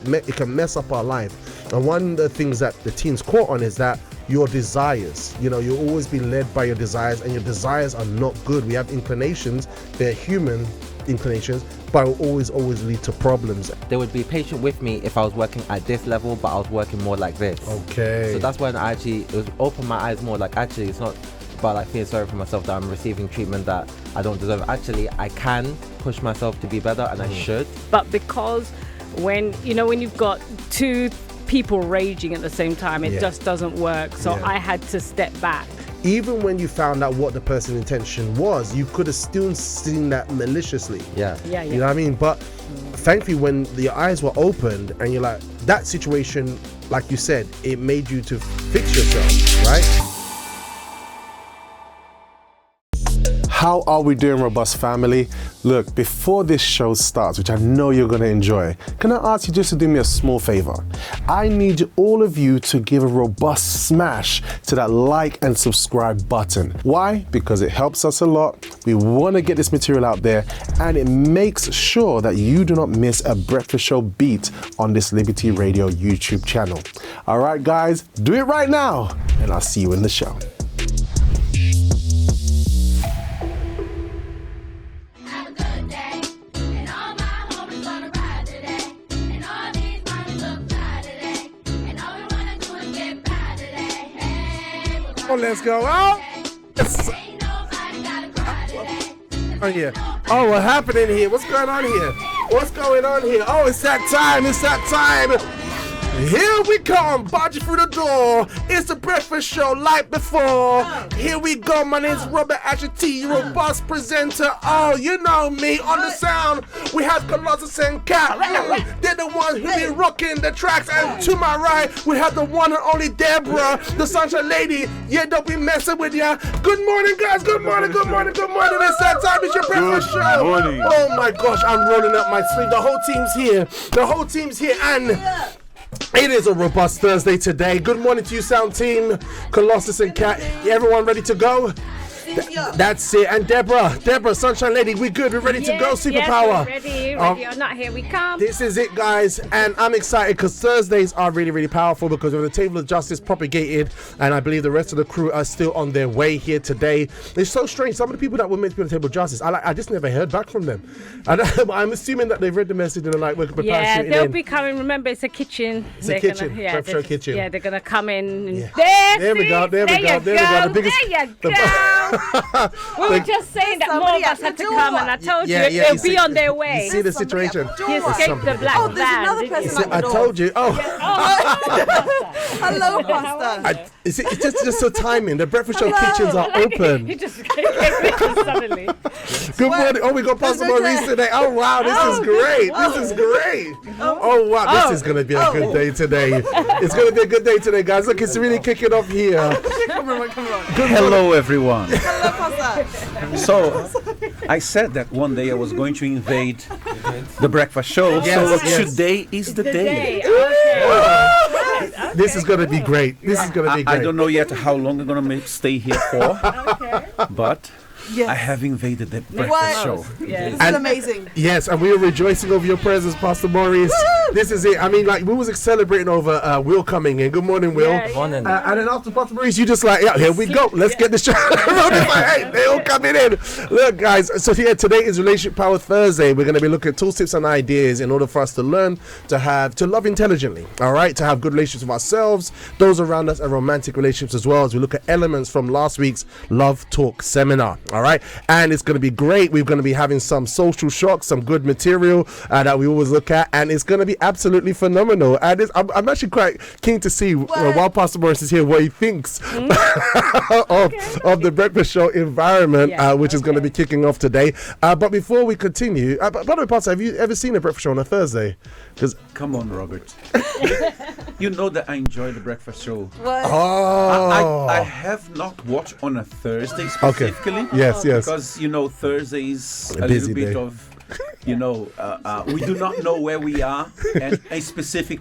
it can mess up our life. And one of the things that the teens caught on is that your desires, you'll always be led by your desires, and your desires are not good. We have inclinations, they're human inclinations, but will always lead to problems. They would be patient with me if I was working at this level, but I was working more like this. Okay. So that's when it was opened my eyes more, like actually it's not about like feeling sorry for myself that I'm receiving treatment that I don't deserve. Actually, I can push myself to be better, and I should. But because when you've got two people raging at the same time, it just doesn't work. So I had to step back. Even when you found out what the person's intention was, you could have still seen that maliciously. Yeah. You know what I mean? But thankfully, when the eyes were opened and you're like, that situation, like you said, it made you to fix yourself, right? How are we doing, Robust family? Look, before this show starts, which I know you're going to enjoy, can I ask you just to do me a small favor? I need all of you to give a robust smash to that like and subscribe button. Why? Because it helps us a lot. We want to get this material out there, and it makes sure that you do not miss a breakfast show beat on this Liberty Radio YouTube channel. All right, guys, do it right now, and I'll see you in the show. Oh, let's go out. Oh, yeah. Oh, what's happening here? What's going on here? What's going on here? Oh, it's that time. It's that time. Here we come, barging through the door. It's the breakfast show like before. Here we go. My name's Robert Asher T, robust presenter. Oh, you know me. On the sound, we have Colossus and Cat. They're the ones who be rocking the tracks. And to my right, we have the one and only Deborah, the Sunshine Lady. Yeah, don't be messing with ya. Good morning, guys. Good morning. Good morning. Good morning. It's that time. It's your breakfast show. Morning. Oh my gosh, I'm rolling up my sleeve. The whole team's here. The whole team's here, and it is a robust Thursday today. Good morning to you, sound team, Colossus and Cat. Everyone ready to go? That's it. And Deborah, Sunshine Lady, we good? We're ready to go, superpower. Yes, ready or not, here we come. This is it, guys, and I'm excited because Thursdays are really, really powerful because of the Table of Justice propagated, and I believe the rest of the crew are still on their way here today. It's so strange. Some of the people that were meant to be on the Table of Justice, I just never heard back from them. And I'm assuming that they've read the message and they're like, we're preparing they'll be coming. Remember, it's a kitchen. It's a kitchen. Breakfast show kitchen. Yeah, they're gonna come in. And There we go. There we go. There you go. We were just saying that more of us had to come, and I told you they'll be on their way. You see the situation? He escaped the black van. Another person. I told you. Hello, Pastor. It's just so timing. The breakfast show kitchens are open. He just came in suddenly. Good morning. Oh, we got Pastor Maurice today. Oh, wow. This is great. This is great. Oh, wow. This is going to be a good day today. It's going to be a good day today, guys. Look, it's really kicking off here. Come on. Hello, everyone. Hello, Pastor. So, I said that one day I was going to invade the breakfast show. Today is the day. Okay. This is going to be great. This is going to be great. I don't know yet how long I'm going to stay here for, but I have invaded the breakfast show. Yes. This is amazing. Yes, and we are rejoicing over your presence, Pastor Maurice. This is it. I mean, like, we was celebrating over Will coming in. Good morning, Will. Yeah, Morning. And then after Pastor Maurice, you just like, yeah, here we go. Let's get this show. Hey, they all coming in. Look, guys, so here, today is Relationship Power Thursday. We're going to be looking at tools, tips, and ideas in order for us to learn to love intelligently, all right? To have good relationships with ourselves, those around us, and romantic relationships as well, as we look at elements from last week's Love Talk seminar, all right? And it's going to be great. We're going to be having some social shocks, some good material that we always look at, and it's going to be absolutely phenomenal. And I'm actually quite keen to see, while Pastor Morris is here, what he thinks of the breakfast show environment, which is going to be kicking off today. But before we continue, by the way, Pastor, have you ever seen a breakfast show on a Thursday? Come on, Robert. You know that I enjoy the breakfast show. What? Oh, I have not watched on a Thursday specifically. Yes. Because, Thursday is a busy little bit day. of, we do not know where we are at a specific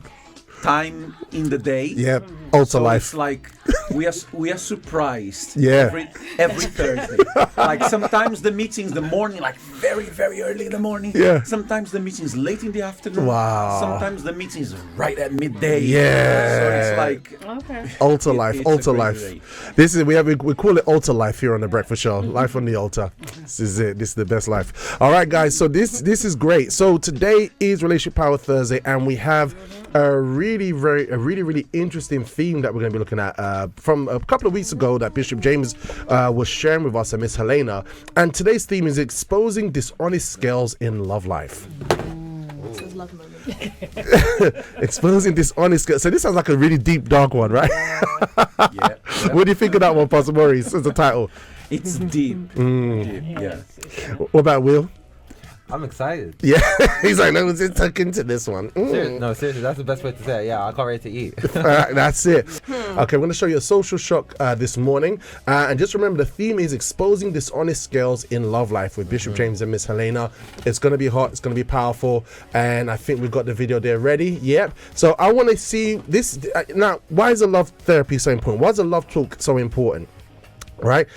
time in the day. Yeah, also So life. it's like we are surprised Yeah. every Thursday. Like sometimes the meetings the morning, like very, very early in the morning. Yeah. Sometimes the meetings late in the afternoon. Wow. Sometimes the meetings right at midday. Yeah. So it's like Okay. Altar life, it's a altar crazy life. day. This is we call it altar life here on the Breakfast Show. Life on the altar. This is it. This is the best life. All right, guys. So this is great. So today is Relationship Power Thursday, and we have a really interesting theme that we're going to be looking at from a couple of weeks ago that Bishop James was sharing with us and Miss Helena. And today's theme is exposing dishonest scales in love life. This is love moment. Exposing dishonest scales. So this sounds like a really deep, dark one, right? Yeah. What do you think of that one, Pastor Maurice, as a title? It's deep. Deep. Yeah. What about Will? I'm excited. Yeah, he's like, let's tuck into this one. No, seriously, that's the best way to say it. Yeah, I can't wait to eat. That's it. Okay, we're going to show you a social shock this morning. And just remember, the theme is exposing dishonest scales in love life with Bishop James and Miss Helena. It's going to be hot. It's going to be powerful. And I think we've got the video there ready. Yep. So I want to see this. Now, why is a love therapy so important? Why is a love talk so important? Right,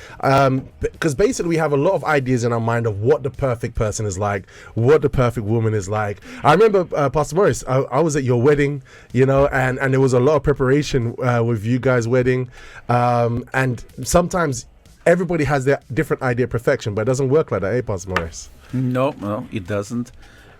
because basically we have a lot of ideas in our mind of what the perfect person is like, what the perfect woman is like. I remember Pastor Morris, I was at your wedding, you know, and there was a lot of preparation with you guys' wedding, and sometimes everybody has their different idea of perfection, but it doesn't work like that, eh, Pastor Morris? No, it doesn't.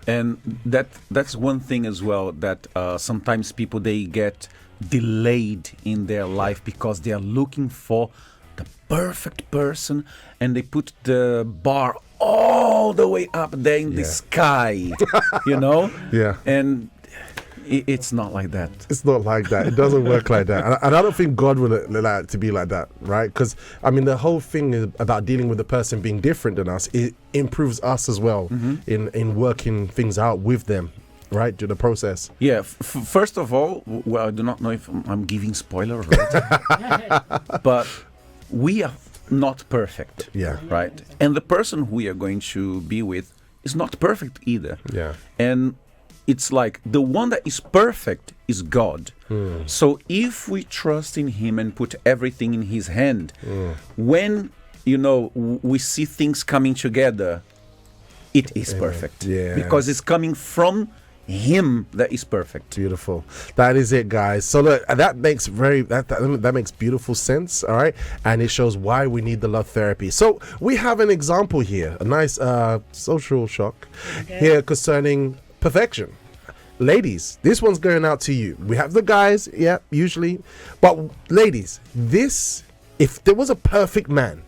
And that's one thing as well, that sometimes people, they get delayed in their life because they are looking for the perfect person, and they put the bar all the way up there in the sky, you know? Yeah. And it's not like that. It's not like that. It doesn't work like that. And I don't think God would like to be like that, right? Because, I mean, the whole thing is about dealing with the person being different than us. It improves us as well in working things out with them, right, through the process. Yeah, first of all, well, I do not know if I'm giving spoiler, right? But we are not perfect. Yeah. Right? And the person we are going to be with is not perfect either. Yeah. And it's like the one that is perfect is God. So if we trust in Him and put everything in His hand, when, you know, we see things coming together, it is perfect. Yeah. Because it's coming from Him that is perfect. Beautiful. That is it, guys. So look, that makes that makes beautiful sense. All right, and it shows why we need the love therapy. So we have an example here, a nice social shock here concerning perfection. Ladies, this one's going out to you. We have the guys, yeah, usually, but ladies, if there was a perfect man,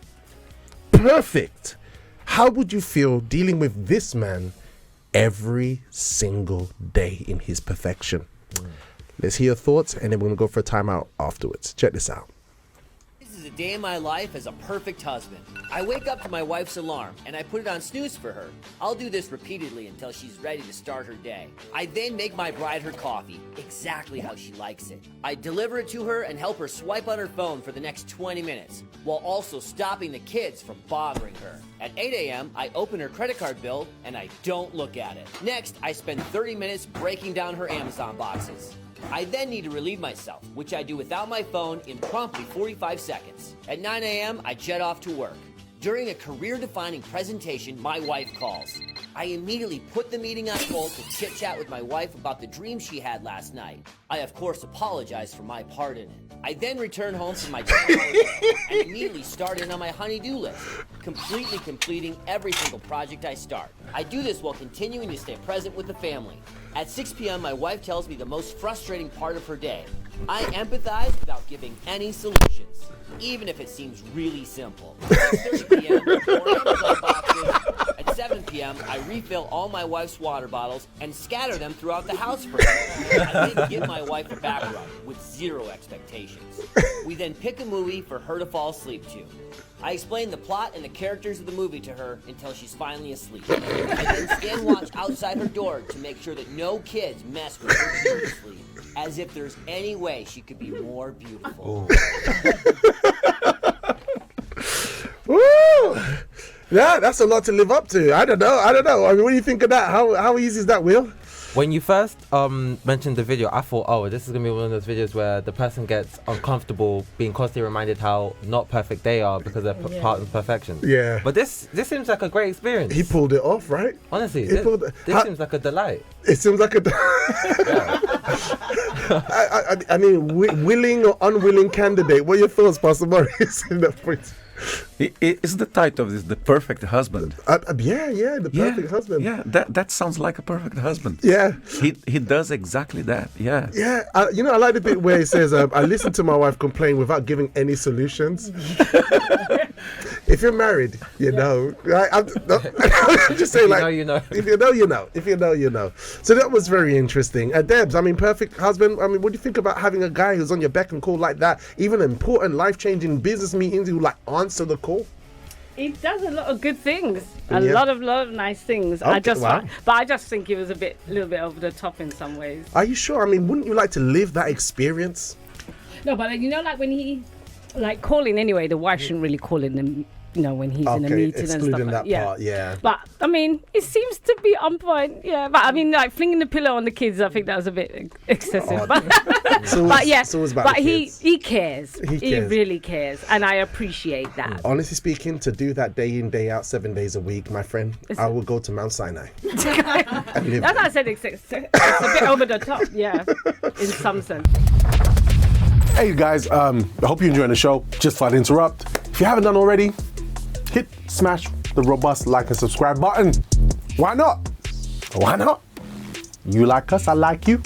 perfect, how would you feel dealing with this man every single day in his perfection? Let's hear your thoughts, and then we're gonna go for a timeout afterwards. Check this out. This is a day in my life as a perfect husband. I wake up to my wife's alarm and I put it on snooze for her. I'll do this repeatedly until she's ready to start her day. I then make my bride her coffee, exactly how she likes it. I deliver it to her and help her swipe on her phone for the next 20 minutes, while also stopping the kids from bothering her. At 8 a.m., I open her credit card bill and I don't look at it. Next, I spend 30 minutes breaking down her Amazon boxes. I then need to relieve myself, which I do without my phone in promptly 45 seconds. At 9 a.m., I jet off to work. During a career-defining presentation, my wife calls. I immediately put the meeting on hold to chit-chat with my wife about the dream she had last night. I, of course, apologize for my part in it. I then return home from my 10-hour day and immediately start in on my honey-do list, completely completing every single project I start. I do this while continuing to stay present with the family. At 6 p.m., my wife tells me the most frustrating part of her day. I empathize without giving any solutions, even if it seems really simple. At 6:30 p.m., I pour Amazon boxes. At 7 p.m., I refill all my wife's water bottles and scatter them throughout the house for her. I then give my wife a back rub with zero expectations. We then pick a movie for her to fall asleep to. I explain the plot and the characters of the movie to her until she's finally asleep. I then stand watch outside her door to make sure that no kids mess with her beauty sleep, as if there's any way she could be more beautiful. Woo! Yeah, that's a lot to live up to. I don't know. I mean, what do you think of that? How easy is that, Will? When you first mentioned the video, I thought, oh, this is gonna be one of those videos where the person gets uncomfortable being constantly reminded how not perfect they are because they're part of perfection. Yeah. But this seems like a great experience. He pulled it off, right? Honestly, He this pulled it- seems like a delight. It seems like a. I mean, willing or unwilling candidate. What are your thoughts, Pastor Maurice? In that point? Is the title of this the perfect husband? Yeah, the perfect husband. Yeah, that sounds like a perfect husband. Yeah. He does exactly that. Yeah. Yeah, I like the bit where he says, I listened to my wife complain without giving any solutions. If you're married, you know. Right? I'm just saying, like, you know. If you know, you know. If you know, you know. So that was very interesting. Debs, I mean, perfect husband. I mean, what do you think about having a guy who's on your beck and call like that? Even important, life-changing business meetings, who like answer the call. He does a lot of good things, Yeah. a lot of nice things. Okay, wow. But I just think it was a little bit over the top in some ways. Are you sure? I mean, wouldn't you like to live that experience? No, but you know, like when he, like calling anyway, the wife shouldn't really call him. You know, when he's in a meeting and stuff excluding like that part, yeah. But I mean, it seems to be on point. Yeah, but I mean, like flinging the pillow on the kids, I think that was a bit excessive. But yeah, so it's about but the kids. he cares. He He cares. really cares, and I appreciate that. Honestly speaking, to do that day in, day out, 7 days a week, my friend, I would go to Mount Sinai. And live That's why I said it's a bit over the top. Yeah, in some sense. Hey guys, I hope you're enjoying the show. Just thought I'd interrupt. If you haven't done already, smash the robust like and subscribe button. Why not? Why not? You like us, I like you.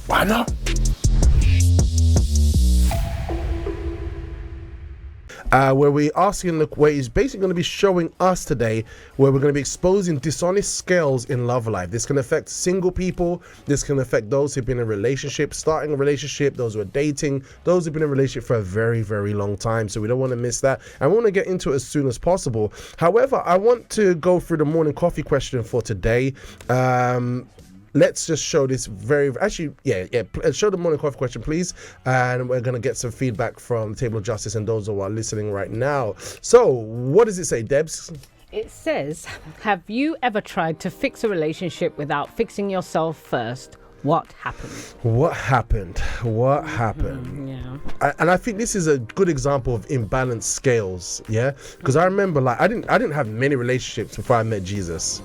Why not? Where we're asking, where he's basically going to be showing us today, where we're going to be exposing dishonest scales in love life. This can affect single people. This can affect those who've been in a relationship, starting a relationship, those who are dating, those who've been in a relationship for a very, very long time. So we don't want to miss that. And we want to get into it as soon as possible. However, I want to go through the morning coffee question for today. Let's just show this show the morning coffee question, please. And we're going to get some feedback from the Table of Justice and those who are listening right now. So, what does it say, Debs? It says, have you ever tried to fix a relationship without fixing yourself first? What happened? What happened? What happened? Yeah. And I think this is a good example of imbalanced scales, yeah? Because I remember, like, I didn't have many relationships before I met Jesus.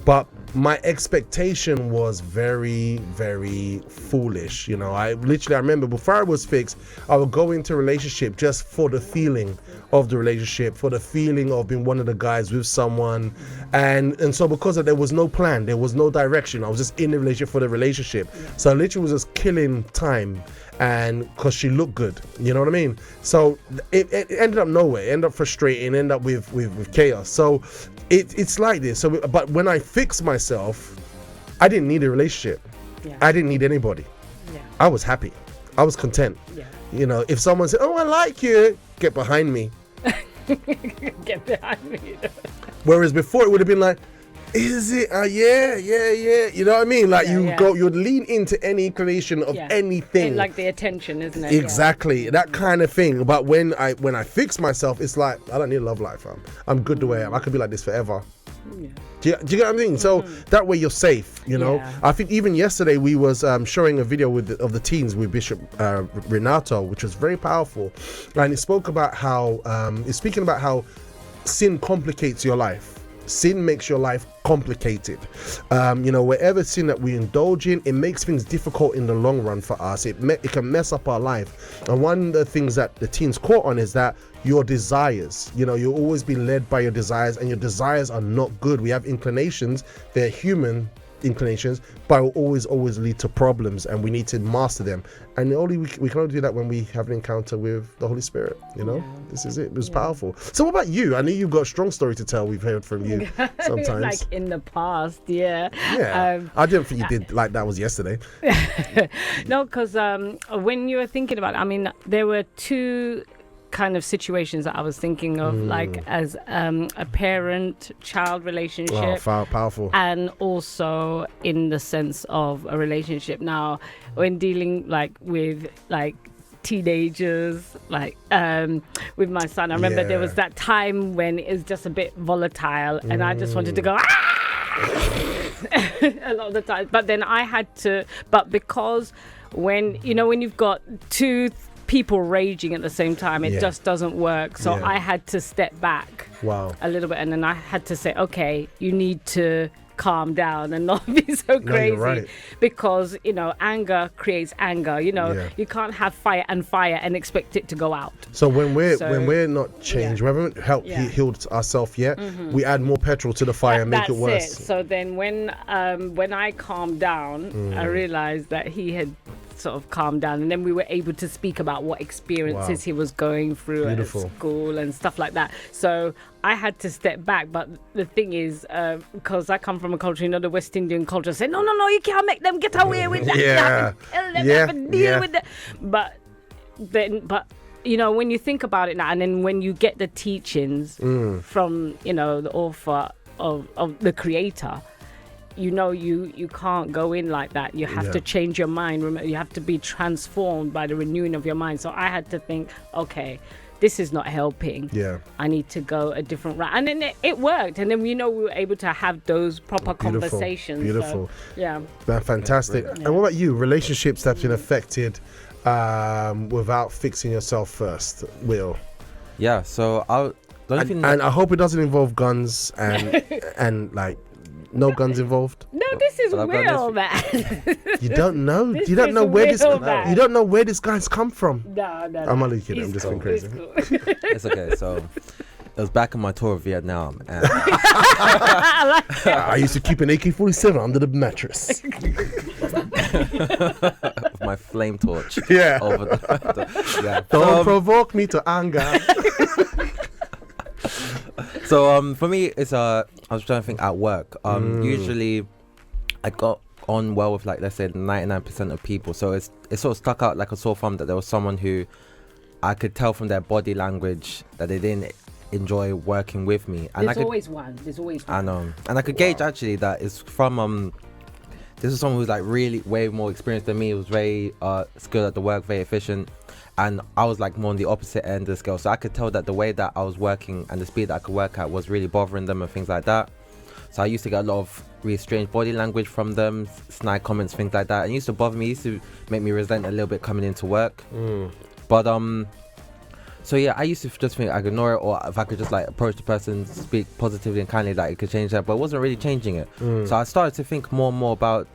But my expectation was very, very foolish. You know, I remember before I was fixed, I would go into a relationship just for the feeling of the relationship, for the feeling of being one of the guys with someone. And so because there was no plan, there was no direction, I was just in the relationship for the relationship. So I literally was just killing time. And because she looked good, you know what I mean? So it ended up nowhere, ended up frustrating, ended up with chaos. So it's like this. So, but when I fixed myself, I didn't need a relationship. Yeah. I didn't need anybody. Yeah. I was happy. I was content. Yeah. You know, if someone said, "Oh, I like you," get behind me. Get behind me. Whereas before it would have been like, is it? Yeah. You know what I mean? Like you'd lean into any inclination of anything. Like the attention, isn't it? Exactly, that kind of thing. But when I fix myself, it's like I don't need a love life. I'm good the way I am. I could be like this forever. Yeah. Do you get what I mean? So that way you're safe, you know. Yeah. I think even yesterday we was showing a video of the teens with Bishop Renato, which was very powerful, and it spoke about how it's speaking about how sin complicates your life. Sin makes your life complicated. You know, wherever sin that we indulge in, it makes things difficult in the long run for us. It can mess up our life. And one of the things that the teens caught on is that your desires, you know, you'll always be led by your desires, and your desires are not good. We have inclinations, they're human inclinations, but will always lead to problems, and we need to master them. And we can only do that when we have an encounter with the Holy Spirit, you know. This is it. It was powerful. So what about you? I know you've got a strong story to tell. We've heard from you sometimes. Like in the past, yeah. I didn't think you did like that was yesterday. No, because when you were thinking about it, I mean, there were two kind of situations that I was thinking of, like as a parent-child relationship. Wow, powerful. And also in the sense of a relationship. Now, when dealing like with like teenagers, like with my son, I remember there was that time when it was just a bit volatile, and I just wanted to go a lot of the time. But then I had to, but because when you've got two people raging at the same time, it just doesn't work. So I had to step back a little bit, and then I had to say, okay, you need to calm down and not be so crazy, because anger creates anger. You can't have fire and expect it to go out. So when we're not changed, we haven't helped healed ourselves yet, we add more petrol to the fire and make it worse. So then when I calmed down, I realized that he had sort of calmed down, and then we were able to speak about what experiences he was going through at school and stuff like that. So I had to step back, but the thing is, because I come from a culture, the West Indian culture, say no, you can't make them get away with that. You have to deal with that. But when you think about it now, and then when you get the teachings from the author of the creator, you can't go in like that. You have to change your mind. You have to be transformed by the renewing of your mind. So I had to think, okay, this is not helping. I need to go a different route. And then it worked. And then we were able to have those proper conversations. Beautiful. So, fantastic. And what about you? Relationships that's been affected without fixing yourself first, Will? Yeah, so and I hope it doesn't involve guns and like no guns involved. No, this is Will, man. You don't know. You don't know where this. You don't know where this guy's come from. No. I'm only kidding. I'm just being crazy. Cool. It's okay. So it was back in my tour of Vietnam, and I used to keep an AK-47 under the mattress. with my flame torch. Over the Don't provoke me to anger. So for me, it's I was trying to think at work. Usually, I got on well with, like, let's say 99% of people. So it sort of stuck out like a sore thumb that there was someone who I could tell from their body language that they didn't enjoy working with me. And There's always one. I know, and I could gauge actually that it's from this is someone who's like really way more experienced than me. He was very skilled at the work, very efficient. And I was like more on the opposite end of the scale. So I could tell that the way that I was working and the speed that I could work at was really bothering them and things like that. So I used to get a lot of really strange body language from them, snide comments, things like that. And it used to bother me. It used to make me resent a little bit coming into work. But so yeah, I used to just think I could ignore it, or if I could just like approach the person, speak positively and kindly, that it could change that. But it wasn't really changing it. So I started to think more and more about,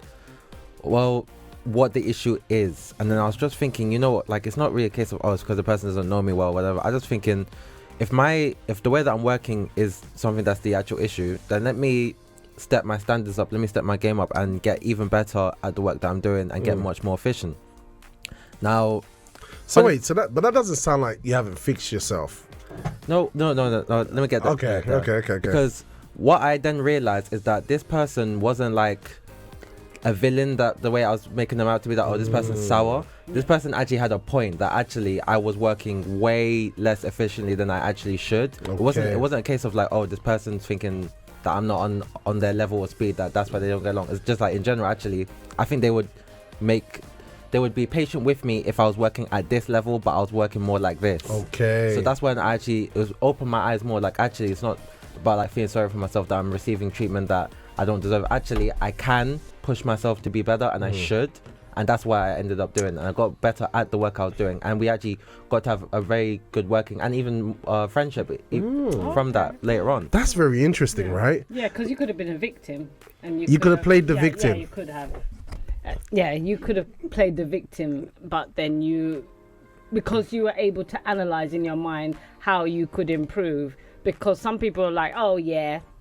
well, what the issue is. And then I was just thinking, like, it's not really a case of, it's because the person doesn't know me well, whatever. I was just thinking, if the way that I'm working is something that's the actual issue, then let me step my standards up, let me step my game up and get even better at the work that I'm doing and get much more efficient. Now, but that doesn't sound like you haven't fixed yourself. No, let me get that. Okay. Because what I then realized is that this person wasn't like a villain, that the way I was making them out to be, that this person's sour. This person actually had a point, that actually I was working way less efficiently than I actually should. It wasn't a case of like, this person's thinking that I'm not on their level of speed, that's why they don't get along. It's just like, in general, actually, I think they would be patient with me if I was working at this level, but I was working more like this. So that's when it was opened my eyes more, like, actually it's not about like feeling sorry for myself that I'm receiving treatment that I don't deserve. Actually, I can push myself to be better, and I should, and that's why I ended up doing it. And I got better at the work I was doing, and we actually got to have a very good working and even friendship from that later on. That's very interesting, right? Yeah, because you could have been a victim, and you could have played the victim. Yeah, you could have. You could have played the victim, but then because you were able to analyze in your mind how you could improve. Because some people are like,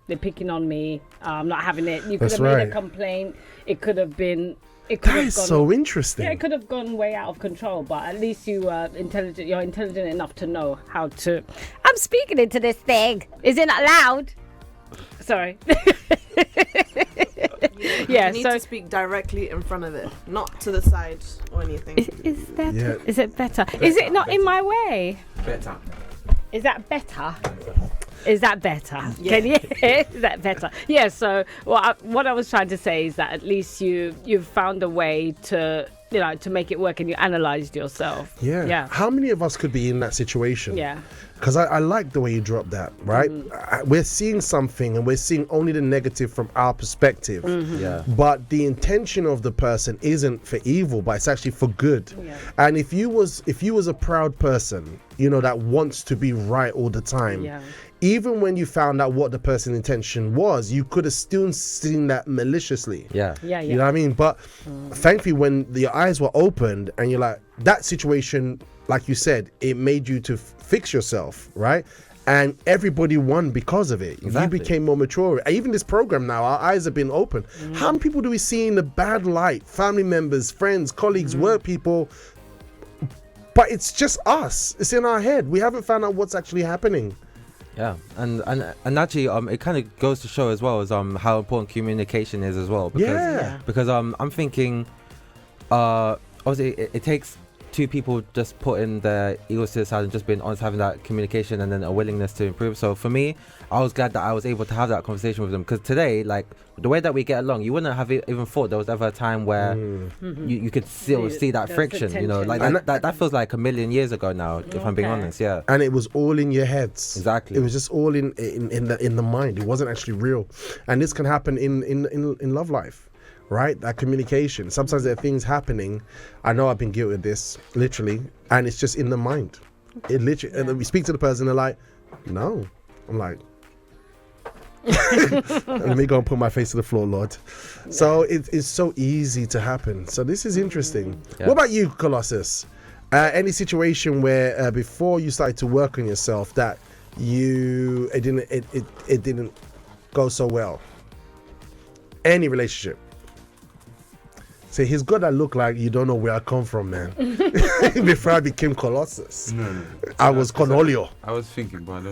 they're picking on me, I'm not having it. You could have made a complaint. It could have been. That is so interesting. Yeah, it could have gone way out of control, but at least you are intelligent. You're intelligent enough to know how to. I'm speaking into this thing. Is it not loud? Sorry. You need to speak directly in front of it, not to the side or anything. Is it better? Is it not in my way? Better. Is that better? Is that better? Yeah. Can you? Is that better? Yeah. So what I was trying to say is that at least you've found a way to to make it work, and you analyzed yourself. Yeah. How many of us could be in that situation? Yeah. Because I like the way you dropped that, right? We're seeing something and we're seeing only the negative from our perspective. Yeah. But the intention of the person isn't for evil, but it's actually for good. Yeah. And if you was a proud person, that wants to be right all the time, Yeah. even when you found out what the person's intention was, you could have still seen that maliciously. Yeah. Yeah. You know what I mean? But thankfully, when your eyes were opened and you're like, that situation, like you said, it made you to fix yourself, right? And everybody won because of it. Exactly. You became more mature. Even this program now, our eyes have been open. How many people do we see in the bad light? Family members, friends, colleagues, work people. But it's just us. It's in our head. We haven't found out what's actually happening. Yeah, and actually, it kind of goes to show as well as how important communication is as well. Because, Yeah. Because I'm thinking, obviously, it takes two people just putting their egos to the side and just being honest, having that communication and then a willingness to improve. So for me, I was glad that I was able to have that conversation with them, because today, like, the way that we get along, you wouldn't have even thought there was ever a time where you could still see that There's friction, tension. like that feels like a million years ago now, if I'm being Okay. honest. Yeah. And it was all in your heads. Exactly. It was just all in the mind. It wasn't actually real. And this can happen in love life, right? That communication. Sometimes there are things happening. I know I've been guilty of this, literally, and it's just in the mind. It literally, and then we speak to the person, they're like, no. I'm like, let me go and put my face to the floor, Lord. So it's so easy to happen. So this is interesting. Yeah. What about you, Colossus? Any situation where before you started to work on yourself that it didn't go so well? Any relationship? Say, he's got that look like you don't know where I come from, man. Before I became Colossus, No. I was Cornolio. I was thinking, but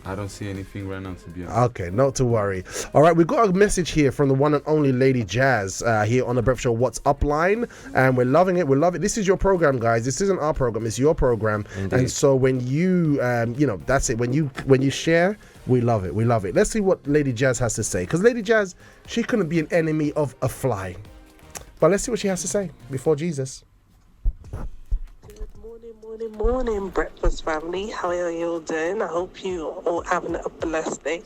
I don't see anything right now, to be honest. Okay, not to worry. All right, we've got a message here from the one and only Lady Jazz here on the Breakfast Show What's Up line, and we're loving it. We love it. This is your program, guys. This isn't our program. It's your program. Indeed. And so when you, that's it. When you share, we love it. We love it. Let's see what Lady Jazz has to say, because Lady Jazz, she couldn't be an enemy of a fly. But let's see what she has to say before Jesus. Morning, breakfast family. How are you all doing? I hope you all having a blessed day.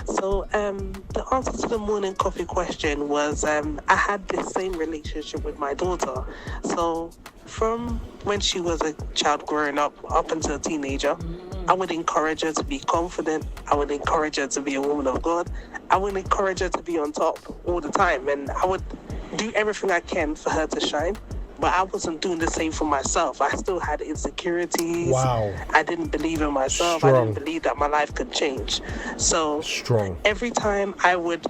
So the answer to the morning coffee question was I had this same relationship with my daughter. So from when she was a child growing up until a teenager, I would encourage her to be confident. I would encourage her to be a woman of God. I would encourage her to be on top all the time, and I would do everything I can for her to shine. But I wasn't doing the same for myself. I still had insecurities. Wow. I didn't believe in myself. I Strong. didn't believe that my life could change. So Strong. every time I would,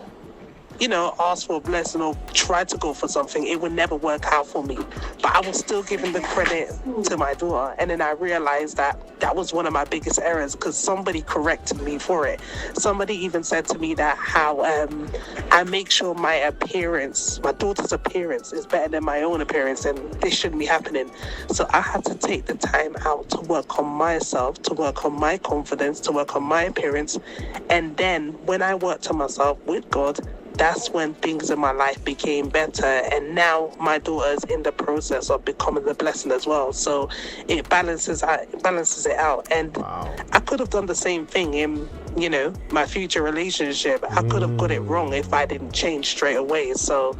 ask for a blessing or try to go for something, it would never work out for me. But I was still giving the credit to my daughter. And then I realized that was one of my biggest errors, because somebody corrected me for it. Somebody even said to me that how I make sure my daughter's appearance is better than my own appearance, and this shouldn't be happening. So I had to take the time out to work on myself, to work on my confidence, to work on my appearance. And then when I worked on myself with God, that's when things in my life became better, and now my daughter's in the process of becoming a blessing as well. So it balances it out. And I could have done the same thing in my future relationship. I could have got it wrong if I didn't change straight away. So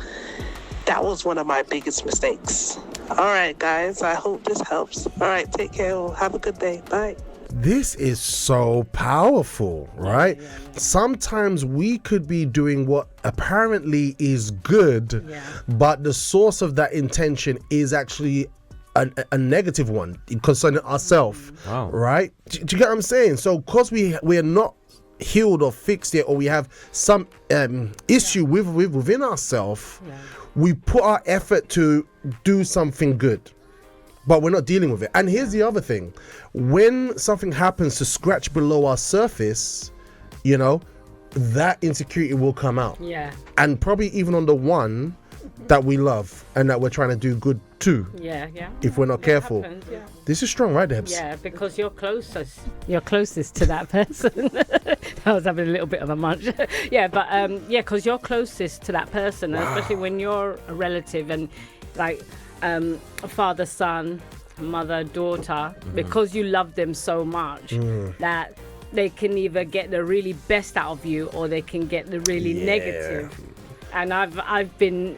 that was one of my biggest mistakes. All right, guys, I hope this helps. All right, take care. Have a good day. Bye. This is so powerful, right? Sometimes we could be doing what apparently is good, but the source of that intention is actually a negative one concerning ourselves, right? Do you get what I'm saying? So because we are not healed or fixed yet, or we have some issue within ourselves, we put our effort to do something good, but we're not dealing with it. And here's the other thing. When something happens to scratch below our surface, that insecurity will come out. Yeah. And probably even on the one that we love and that we're trying to do good to, Yeah. if we're not careful. Happens, yeah. This is strong, right, Debs? Yeah, because you're closest to that person. I was having a little bit of a munch. Because you're closest to that person, especially when you're a relative, and like father, son, mother, daughter, because you love them so much that they can either get the really best out of you or they can get the really negative. And I've been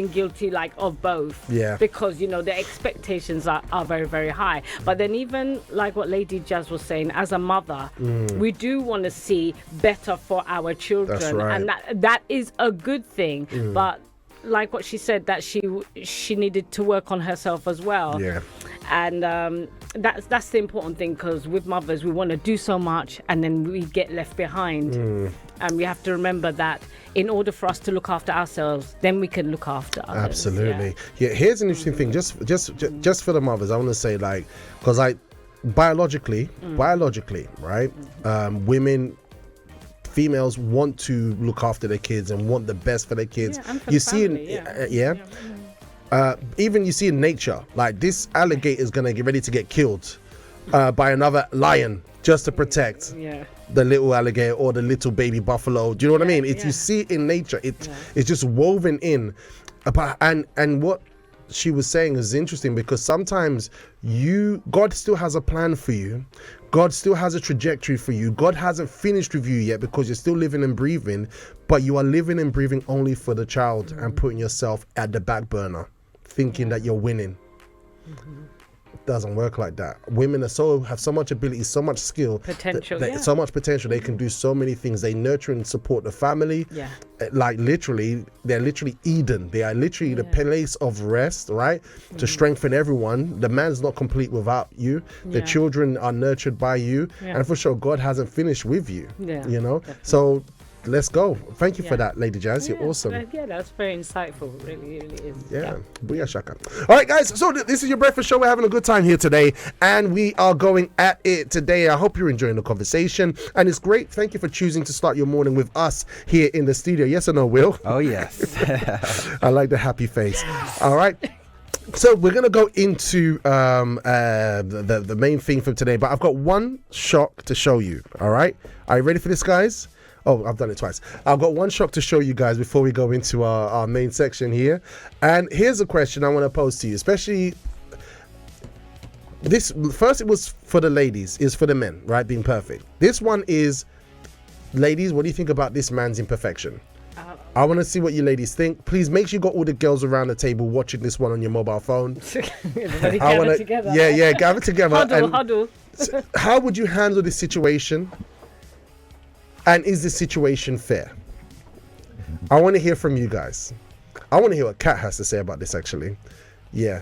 guilty like of both. Yeah. Because the expectations are very, very high. But then even like what Lady Jazz was saying, as a mother, we do want to see better for our children. That's right. And that is a good thing. But like what she said, that she needed to work on herself as well. Yeah. And that's the important thing, because with mothers we want to do so much and then we get left behind. And we have to remember that in order for us to look after ourselves, then we can look after others. Absolutely. Yeah. Here's an interesting thing. Just for the mothers, I want to say, like, because biologically, right? Females want to look after their kids and want the best for their kids. Yeah, and for you the see, family, even you see in nature, like this alligator is gonna get ready to get killed by another lion just to protect the little alligator or the little baby buffalo. Do you know what I mean? You see it in nature. It's just woven in. And what she was saying is interesting, because sometimes God still has a plan for you. God still has a trajectory for you. God hasn't finished with you yet, because you're still living and breathing, but you are living and breathing only for the child and putting yourself at the back burner, thinking that you're winning. Doesn't work like that. Women have so much ability, so much skill, potential, so much potential. They can do so many things. They nurture and support the family. Like literally, they're literally Eden. They are literally the place of rest, right? To strengthen everyone. The man's not complete without you. The children are nurtured by you, and for sure, God hasn't finished with you. You know, so. Let's go. Thank you for that, Lady Jazz. You're awesome. Yeah, that's very insightful. It really is. Yeah. Booyah shaka. All right, guys. So this is your breakfast show. We're having a good time here today, and we are going at it today. I hope you're enjoying the conversation, and it's great. Thank you for choosing to start your morning with us here in the studio. Yes or no, Will? Oh, yes. I like the happy face. All right. So we're going to go into the main thing for today, but I've got one shock to show you. All right. Are you ready for this, guys? Oh, I've done it twice. I've got one shock to show you guys before we go into our main section here. And here's a question I want to pose to you, especially this. First, it was for the ladies, is for the men, right? Being perfect. This one is, ladies, what do you think about this man's imperfection? I want to see what you ladies think. Please make sure you got all the girls around the table watching this one on your mobile phone. Gather together. Yeah, gather together. Huddle. How would you handle this situation? And is this situation fair? I want to hear from you guys. I want to hear what Kat has to say about this, actually. Yeah.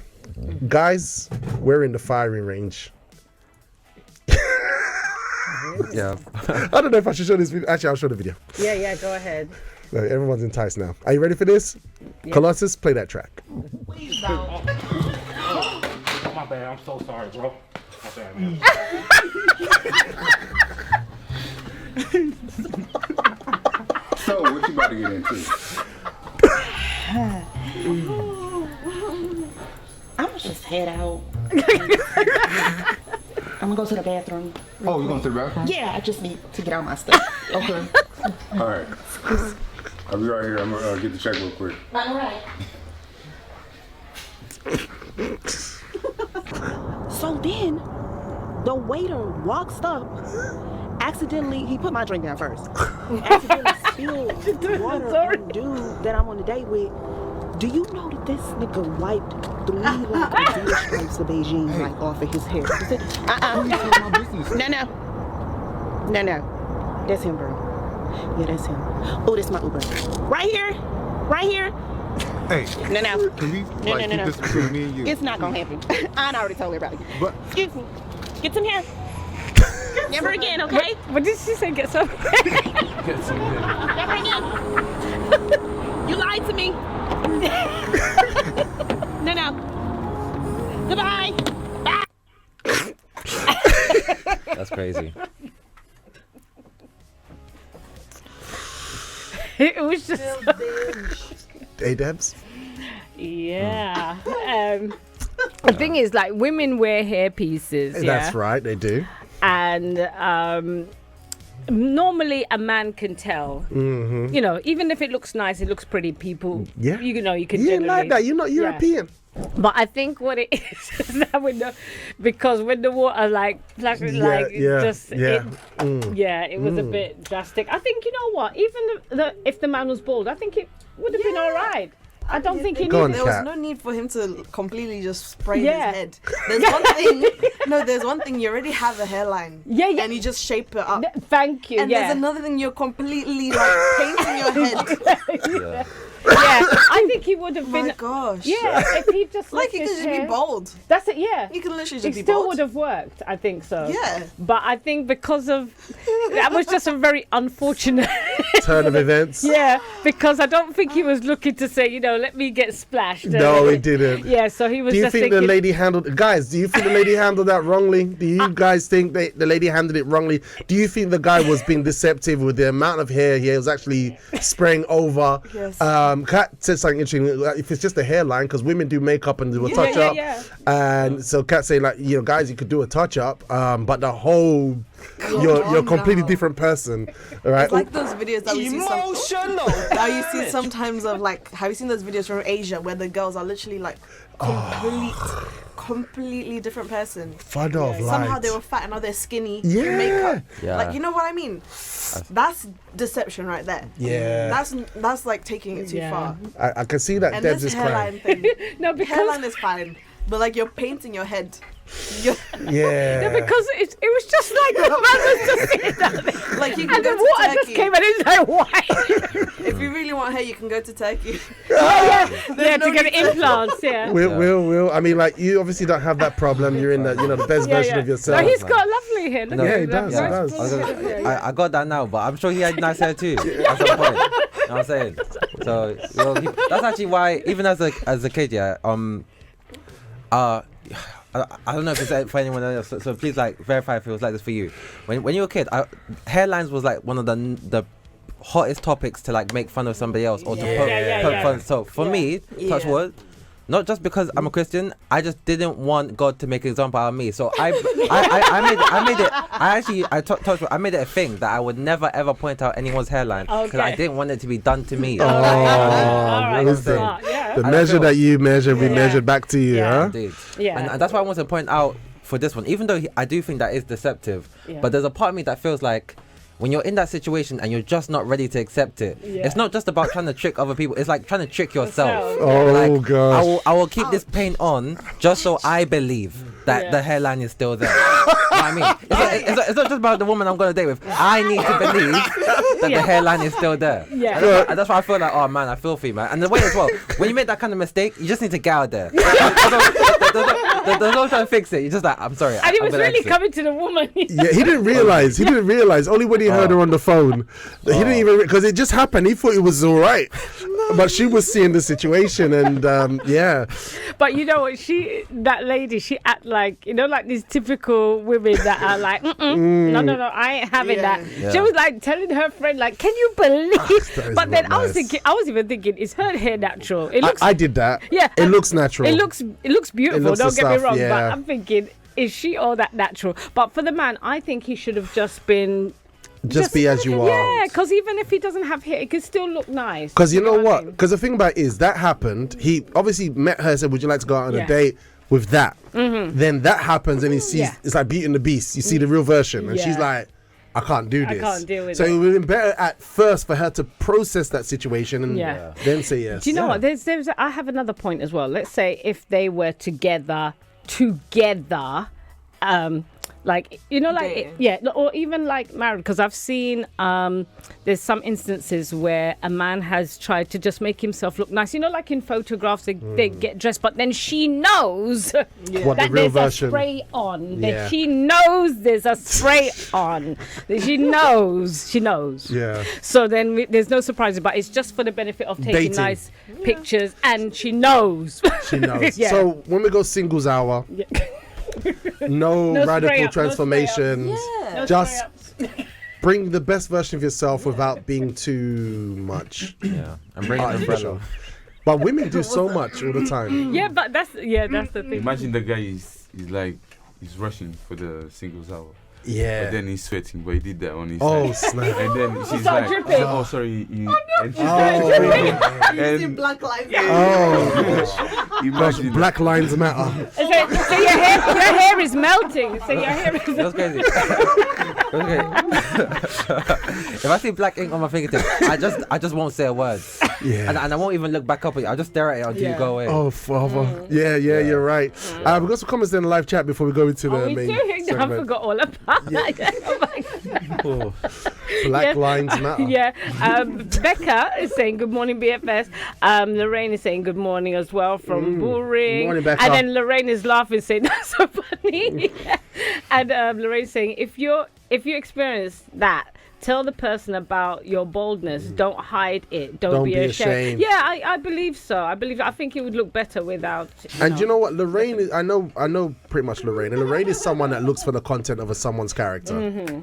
Guys, we're in the firing range. Yeah. I don't know if I should show this video. Actually, I'll show the video. Yeah, go ahead. No, everyone's enticed now. Are you ready for this? Yeah. Colossus, play that track. Please don't. Oh, my bad. I'm so sorry, bro. My bad, man. So, what you about to get into? I'm gonna just head out. I'm gonna go to the bathroom. Oh, you going to the bathroom? Yeah, I just need to get out my stuff. Okay. All right. I'll be right here. I'm gonna get the check real quick. All right. So then, the waiter walks up. Accidentally, he put my drink down first. Accidentally spilled water on the dude that I'm on a date with. Do you know that this nigga wiped 3 like Adidas stripes of Beijing like off of his hair? No. That's him, bro. Yeah, that's him. Oh, that's my Uber. Right here. Hey. No. Can we keep this between me and you? It's not gonna happen. I already told everybody. But Excuse me. Get some hair. Never again, okay? What did she say? Get some. Get some here. Never again. You lied to me. No. Goodbye. Bye. That's crazy. It was just. Hey, Debs? Yeah. The thing is, like, women wear hair pieces. That's right, they do. And normally a man can tell. Mm-hmm. You know, even if it looks nice, it looks pretty. People, Yeah. you know, you can. You ain't generally, like that. You're not European. But I think what it is that because when the water like Yeah, it was a bit drastic. I think, you know what, even if the man was bald, I think it would have been all right. I don't think he Go on, needed. There was Kat. no need for him to completely just spray Yeah. his head. There's one thing. No, there's one thing. You already have a hairline. Yeah. And you just shape it up. Thank you. And yeah. there's another thing. You're completely like painting your head. Yeah, I think he would have My been. gosh. Yeah, if he just Like left he his could just be hair- bold. That's it. Yeah, He can literally just it be still bold. would have worked. I think so. Yeah. But I think because of that was just a very unfortunate Turn of events. Yeah, because I don't think he was looking to say, you know, let me get splashed. No, he didn't. Yeah, so he was Do you just think thinking. the lady handled, guys? Do you think the lady handled that wrongly? Do you guys think that the lady handled it wrongly? Do you think the guy was being deceptive with the amount of hair he was actually spraying over? Yes. Kat said something interesting. Like, if it's just a hairline, because women do makeup and do a touch up, and so Kat saying like, you know, guys, you could do a touch up, but the whole you're a completely different person, all right? It's like those videos that we see that you see sometimes of like, have you seen those videos from Asia where the girls are literally like completely different person? Fun of Somehow light. they were fat and now they're skinny. Yeah. Makeup. Yeah. Like, you know what I mean? That's deception right there. Yeah. That's like taking it too far. I can see that And Debs this is crying. hairline thing. No, because Hairline is fine, but like you're painting your head. You're Yeah. because it was just like the man was just sitting down there. like you can And go the to water Turkey. just came and it's like, why? If you really want hair, you can go to Turkey. yeah, no to get need to- implants, yeah. Will. I mean, like, you obviously don't have that problem. You're in the, you know, the best version of yourself. No, he's got lovely hair. Look No, at yeah, him. he does. Yeah. He does. I got that now, but I'm sure he had nice hair too. At some point, you know what I'm saying? So that's actually why, even as a kid, yeah, I don't know if it's for anyone else, so please like verify if it was like this for you. When you were a kid, hairlines was like one of the hottest topics to like make fun of somebody else or to poke fun. So for me, touch wood. Not just because I'm a Christian, I just didn't want God to make an example out of me. So I made it a thing that I would never ever point out anyone's hairline because I didn't want it to be done to me. Listen, yeah. the measure that you measure, we measured back to you, huh? Indeed. Yeah. And that's why I want to point out for this one, even though I do think that is deceptive, but there's a part of me that feels like when you're in that situation and you're just not ready to accept it, it's not just about trying to trick other people, it's like trying to trick yourself. Oh, Like, gosh. I will keep this paint on just so I believe that the hairline is still there. You know what I mean? It's not just about the woman I'm going to date with. I need to believe that the hairline is still there. Yeah. And that's why I feel like, oh man, I feel for you, man. And the way as well, when you make that kind of mistake, you just need to get out there. There's no trying to fix it. You're just like, I'm sorry. And he I'm was gonna really exit. coming to the woman. Yeah, he didn't realize. He didn't realize. Only when he heard her on the phone, he didn't even because it just happened. He thought it was all right, but she was seeing the situation, and yeah. But you know what? That lady, she act like, you know, like these typical women that are like, no, I ain't having that. Yeah. She was like telling her friend, like, can you believe? That is But then not I was nice. even thinking, is her hair natural? It looks, I did that. yeah, It looks natural. It looks beautiful. looks Don't the get me stuff, wrong, yeah. but I'm thinking, is she all that natural? But for the man, I think he should have just been. Just be as you are. Yeah, because even if he doesn't have hair, it can still look nice. Because you know I what? mean? Because the thing about it is that happened. He obviously met her, said, "Would you like to go out on a date with that?" Then that happens, and he sees it's like Beauty and the Beast. You see the real version, and she's like, "I can't do this." can't deal with so it. it would have been better at first for her to process that situation and then say yes. Do you know what? I have another point as well. Let's say if they were together, like, you know, like, or even like married, because I've seen there's some instances where a man has tried to just make himself look nice, you know, like in photographs they get dressed, but then she knows What that the real there's version? a spray on, Yeah. that she knows there's a spray on, that she knows. Yeah. So then there's no surprises, but it's just for the benefit of taking Dating. nice pictures, and she knows. She knows. Yeah. So when we go singles hour, no No radical spray up, no transformations. Yeah. Just bring the best version of yourself without being too much. Yeah. And bring an artificial. umbrella. But women do so much all the time. Yeah, but that's the thing. Imagine the guy is rushing for the singles hour. Yeah. But then he's sweating, but he did that on his Oh, side. snap. And then she's Start like, dripping. oh, sorry. And she's You see black lights. Oh, imagine that. Black Lives Matter. So your hair is melting. So your hair is. That's crazy. If I see black ink on my fingertips, I just won't say a word. Yeah. And I won't even look back up at you. I'll just stare at it until you go away. Oh, father. Yeah, you're right. We've got some comments in the live chat before we go into the We main do. I segment. forgot all about that. Oh my God. Oh, Black Lives Matter. Yeah. Becca is saying good morning, BFS. Lorraine is saying good morning as well from Bullring. Morning, Becca. And then Lorraine is laughing, saying that's so funny. And Lorraine's saying if you experience that, tell the person about your boldness. Don't hide it. Don't be ashamed. Yeah, I believe so. I think it would look better without. And you know what, Lorraine is, I know pretty much Lorraine. And Lorraine is someone that looks for the content of someone's character. Mm-hmm.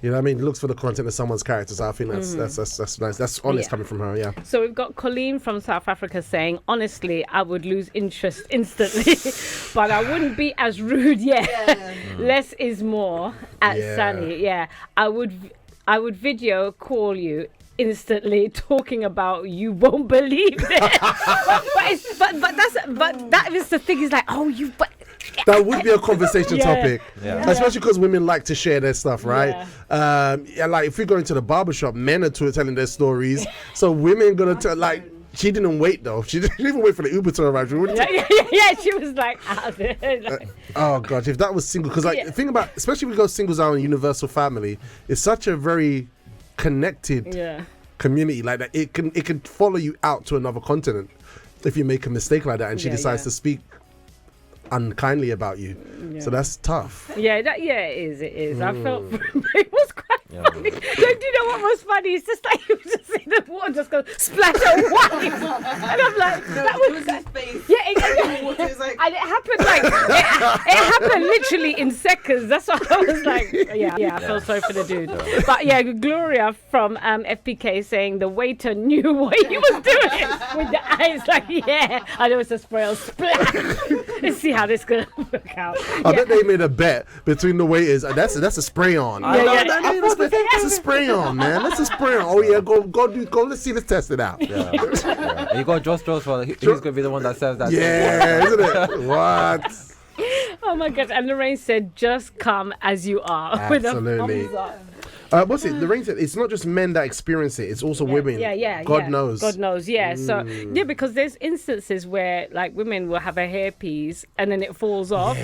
You know what I mean? Looks for the content of someone's character. So I think that's nice. That's honest coming from her. Yeah. So we've got Colleen from South Africa saying, honestly, I would lose interest instantly, but I wouldn't be as rude. Yeah. Less is more at Sunny. Yeah. I would video call you instantly talking about you won't believe it. but that is the thing, is like, That would be a conversation topic, Yeah. especially because women like to share their stuff, right? Like if we go into the barbershop, men are telling their stories, so women gonna tell. Like, she didn't wait though. She didn't even wait for the Uber to arrive. She was like, out there. Like, oh gosh, if that was single, because the thing about, especially if we go singles out in Universal Family, it's such a very connected community. Like that, it can follow you out to another continent if you make a mistake like that, and she decides to speak unkindly about you. So that's tough. It is. I felt it was quite funny. Do you know what was funny? It's just like he was just in the water, just go splatter white, and I'm like, that was his face. Yeah, and it happened like it happened literally in seconds. That's what I was like. I felt sorry for the dude. But yeah, Gloria from FPK saying the waiter knew what he was doing with the eyes. Like, I know it's a spray of splash. Let's see how this gonna work out. I bet they made a bet between the waiters. That's a spray on. That's a spray on, man. That's a spray on. Oh yeah, go. Let's test it out. You got Josh for who's gonna be the one that serves that. Yeah, isn't it? What? Oh my God! And Lorraine said, "Just come as you are." Absolutely. What's it? Lorraine said it's not just men that experience it; it's also women. God knows. God knows. Yeah. So because there's instances where like women will have a hairpiece and then it falls off,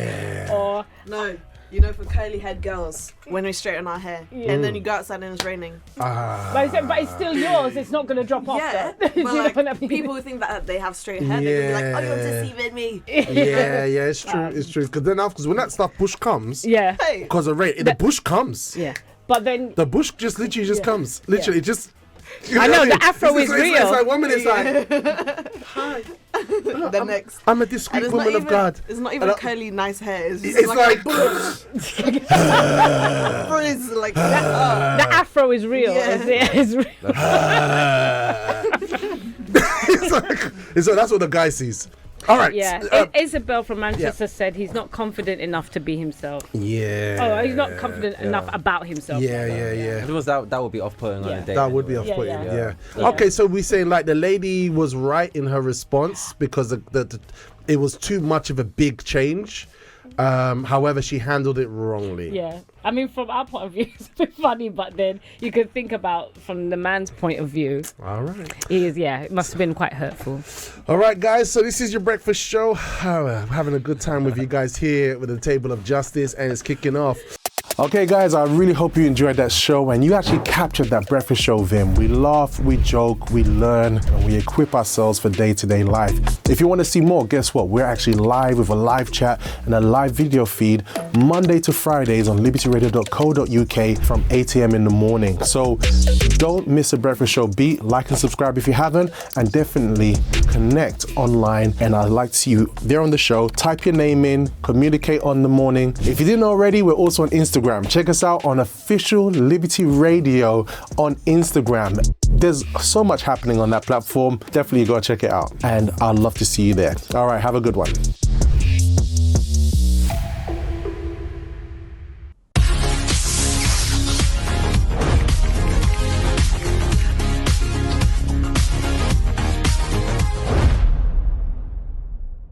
or no. You know, for curly head girls, when we straighten our hair, and then you go outside and it's raining. But it's still yours. It's not going to drop off. Yeah, but like, people who think that they have straight hair, they're going to be like, "Oh, you're deceiving me." It's true. It's true. Because when that stuff bush comes, because of rain, the bush comes. Yeah, but then the bush just literally just comes. Literally, just. I know the afro is real. It's like 1 minute, it's like, hi. The next. I'm a discreet woman of God. It's not even curly, nice hair. It's like frizz, like the afro is real. It's real. It's like, that's what the guy sees. All right. Yeah. Isabel from Manchester said he's not confident enough to be himself. Yeah. Oh, he's not confident enough about himself. Yeah. If it was that would be off-putting on a date. That would be off-putting. Yeah. Okay, so we say like the lady was right in her response because it was too much of a big change. However, she handled it wrongly. Yeah. I mean, from our point of view, it's a bit funny, but then you could think about from the man's point of view. All right. It must have been quite hurtful. All right, guys. So this is your breakfast show. I'm having a good time with you guys here with the Table of Justice, and it's kicking off. Okay, guys, I really hope you enjoyed that show and you actually captured that breakfast show, Vim. We laugh, we joke, we learn, and we equip ourselves for day-to-day life. If you want to see more, guess what? We're actually live with a live chat and a live video feed Monday to Fridays on libertyradio.co.uk from 8 a.m. in the morning. So don't miss a breakfast show beat. Like and subscribe if you haven't, and definitely connect online. And I'd like to see you there on the show. Type your name in, communicate on the morning. If you didn't already, we're also on Instagram. Check us out on Official Liberty Radio on Instagram. There's so much happening on that platform. Definitely go check it out. And I'd love to see you there. All right, have a good one.